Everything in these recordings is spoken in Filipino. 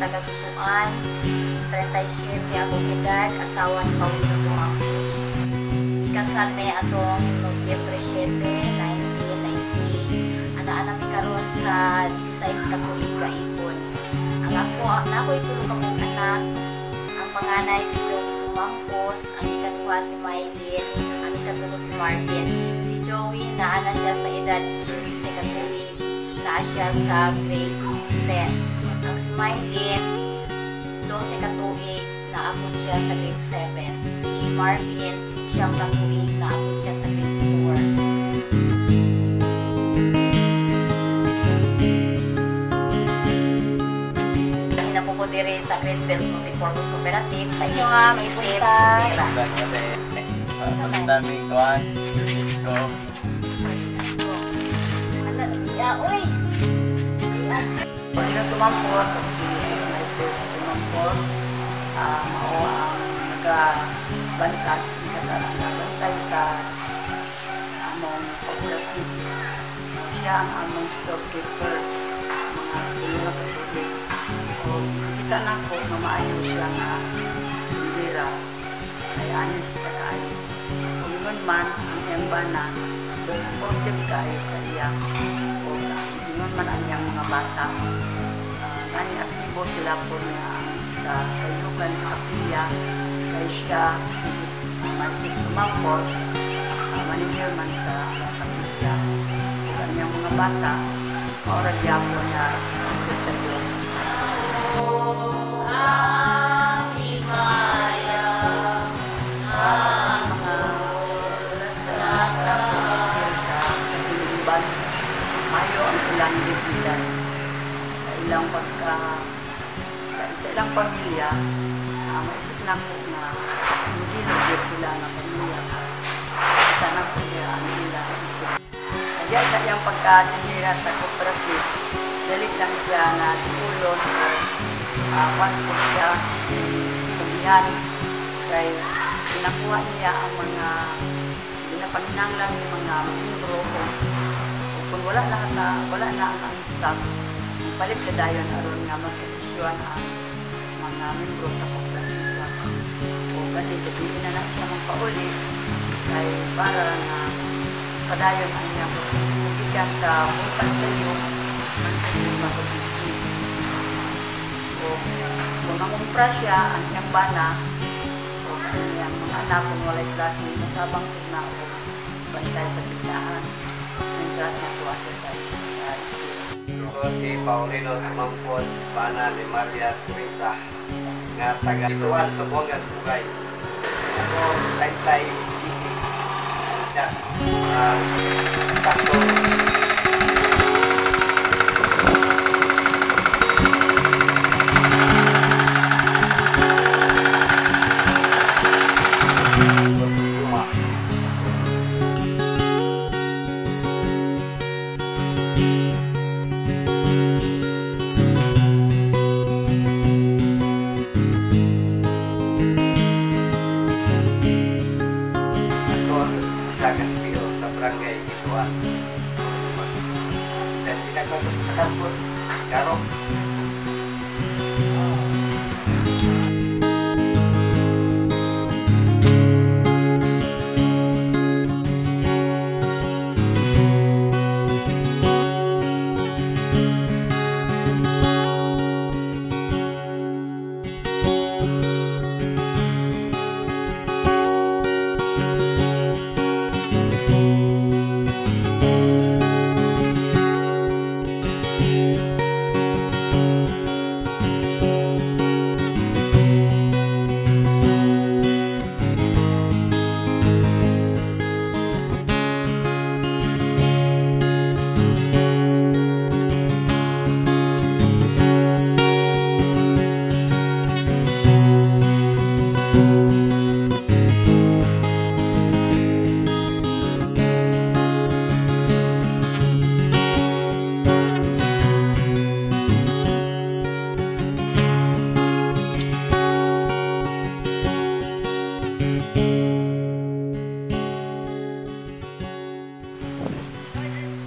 taga-Tutuan, 37 akong edad, asawa ni Paulino Tumangos. Kasal may atong Nobyembre 7, 1990. Ana-ana mi karon sa 16 ka tuig kaipon. Ang ako itulog akong anak. Ang panganay si Joey Tumangos, ang ikaduha si Mylene, ang ikatulo si Martin. Si Joey naana siya sa edad 15 ka tuig, naa siya sa grade 10. Ang si Mylene, 12 ka tuig, naabot siya sa grade 7. Si Marvin, siyang katuig, naabot siya sa grade 4. Hinapo ko dire sa Greenbelt Multipurpose Cooperative sa inyo nga, may save pera. Ang daming kuhan, Francisco. Uy! Paulino Tumangos, ang Tumangos, mao ang nagabantay, nagabantay sa among cooperative. Siya ang among storekeeper, mga tulong katulad. So, kita na ko na maayo siya nga bira, ay anis sa kayo. Kung yun man, ang emba na, so supportive kayo sa iya. O yun man ang iyang mga bata. Kani aktibo sila po niya sa kayukan sa kapilya, kaya siya, Martis Tumangos, maningil man sa kapilya. O kanyang mga bata, mauragya po niya sa Diyos. Mayo ang ilang libidan sa ilang sa ilang pamilya, maisip na po na hindi nagigit sila ng pamilya. Sana po niya ang ilang isip. Kaya sa iyang pagkatinira sa cooperative, dalit lang siya na tulon o kwan po siya sabihan kay pinakuha niya ang mga pinapaninanglan ng mga membro kung wala na ang stocks, palit sa dayon aron nga magservisyon ang mga membro sa cooperative. O ganito, hindi na siya magpauli kay para na padayon ang niya magbigyan sa utang sa iyo ang mag-business. O kung nangumpra siya ang niyang bana o kanyang mga anak kung walay klase, masabang na o bantay sa tindahan. Si Paulino Tumangos, pana ni Maria Teresa, nga taga-Tutuan sa Buangas, Bugay. Ako, Taytay City. Pastor. Sa barangay Ituan. Dan tidak fokus sa kantor. Karo.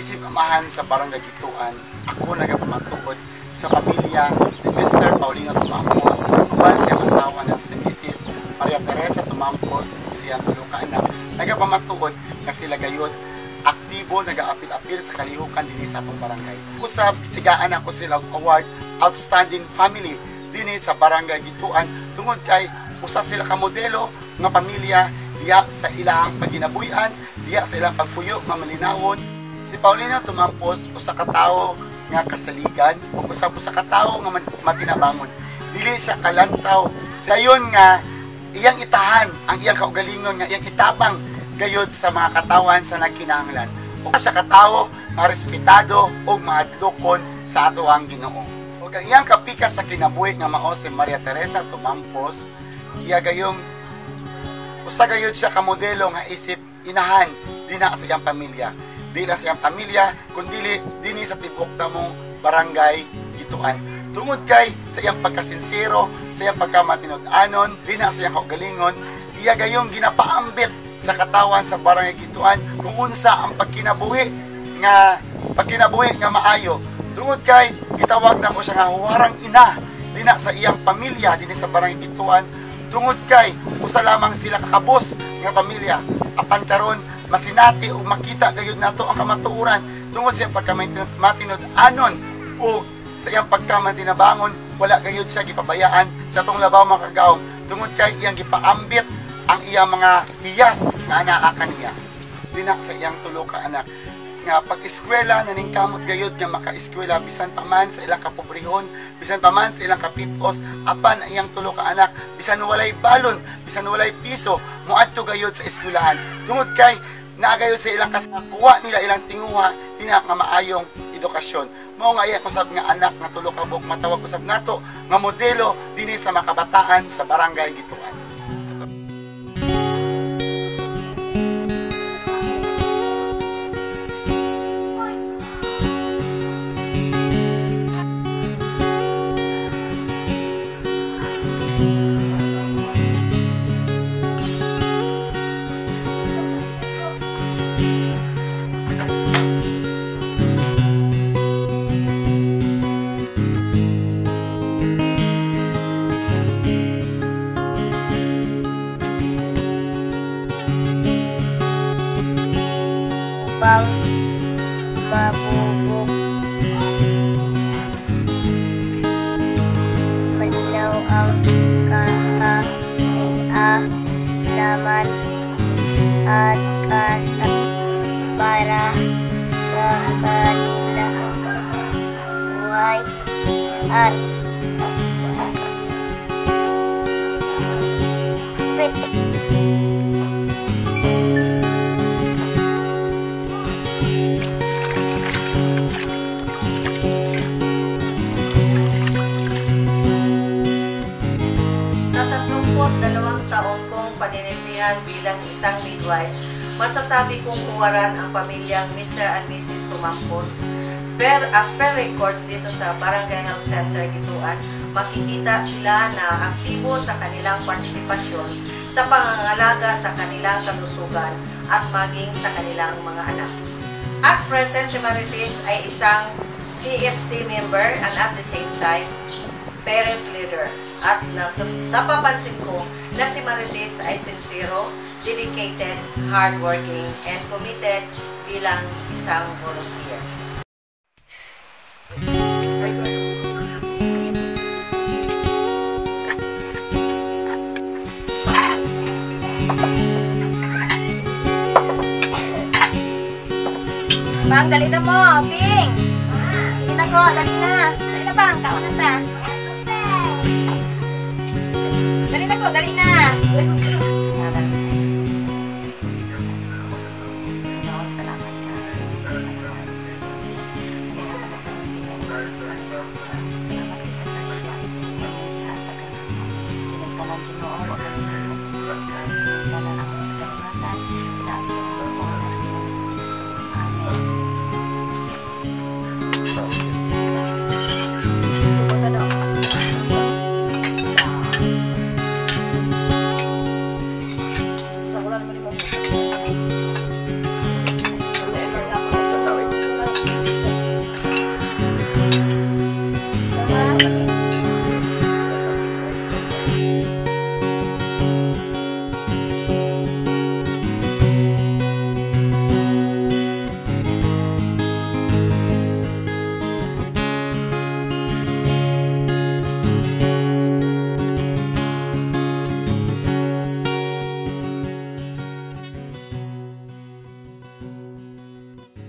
Isip amahan sa barangay Ituan, ako nagapamatuod sa pamilya ni Mr. Paulino Tumampos, uban siyang asawa na si Mrs. Maria Teresa Tumampos, siyang tulong kaanak, nagapamatuod nga sila gayud aktibo nag-aapil-apil sa kalihukan dinhi sa atong barangay. Usab tigaan ako sila award Outstanding Family dinhi sa barangay Gituan tungod kay usa sila ka modelo nga pamilya diya sa ilahang paginabuyan, diya sa ilang pagpuyo nga malinawon. Si Paulino Tumampos usa ka tawo nga kasaligan o usa ka tawo nga matinabangon. Dili siya kalantaw. Sayon nga iyang itahan ang iyang kaugalingon nga iyang itapang gayod sa mga katawan sa nagkinahanglan. O sa katawo nga respetado o mahadlokon sa ato ang Ginoo. O ang iyang kapikas sa kinabuhi nga mao si Maria Teresa Tumampos, iya gayong usa gayud siya ka modelo nga isip inahan dina sa iyang pamilya. Di lang sa iyang pamilya kundi dinhi sa tibok namong barangay Gituan. Tungod kay sa iyang pagkasinsero, sa iyang pagkamatinud-anon, dina sa iyang kaugalingon, iya gayong ginapaambit sa katawan sa barangay Gituan kung unsa ang pagkinabuhi nga maayo. Tungod kay gitawag na ko siya nga huwarang ina dina sa iyang pamilya dinhi sa barangay Gituan. Tungod kay usa lamang sila kakabos nga pamilya. Apan karon masinati o makita gayud nato ang kamatuoran tungod sa iyang pagkamatinud-anon o sa iyang pagkamatinabangon, wala gayud siya gipabayaan sa atong labaw mga kagaom. Tungod kay iyang gipaambit ang iyang mga hiyas nga anaa kaniya dina sa iyang tulo ka anak nga pag-eskwela naningkamot gayud nga maka-eskwela bisan pa man sa ilang kapobrehon, bisan pa man sa ilang kapitpos, apan ang iyang tulo ka anak bisan walay balon, bisan walay piso moadto gayud sa eskwelahan tungod kay naagayod sa ilang kasakuha nila ilang tinguha dina nga maayong edukasyon. Mao nga iya kusab nga anak nga tulo ka buok matawag usab nato nga modelo dinhi sa makabataan sa barangay Gituan. Upang mabubog malinaw ang kaalaman at kasak para sa kanilang buhay at bilang isang midwife, masasabi kong huwaran ang pamilyang Mr. and Mrs. Tumampos. As per records dito sa Barangay Health Center Gituan, makikita sila na aktibo sa kanilang partisipasyon sa pangangalaga sa kanilang kalusugan at maging sa kanilang mga anak. At present, si Marites ay isang CHT member and at the same time, parent leader. At napapansin ko na si Marites ay sincero, dedicated, hardworking, and committed bilang isang volunteer. Bang, dali na mo, Ping! Sige na ko, dali na. Dali na bang, kaon na ta. Dali na ko, dali na.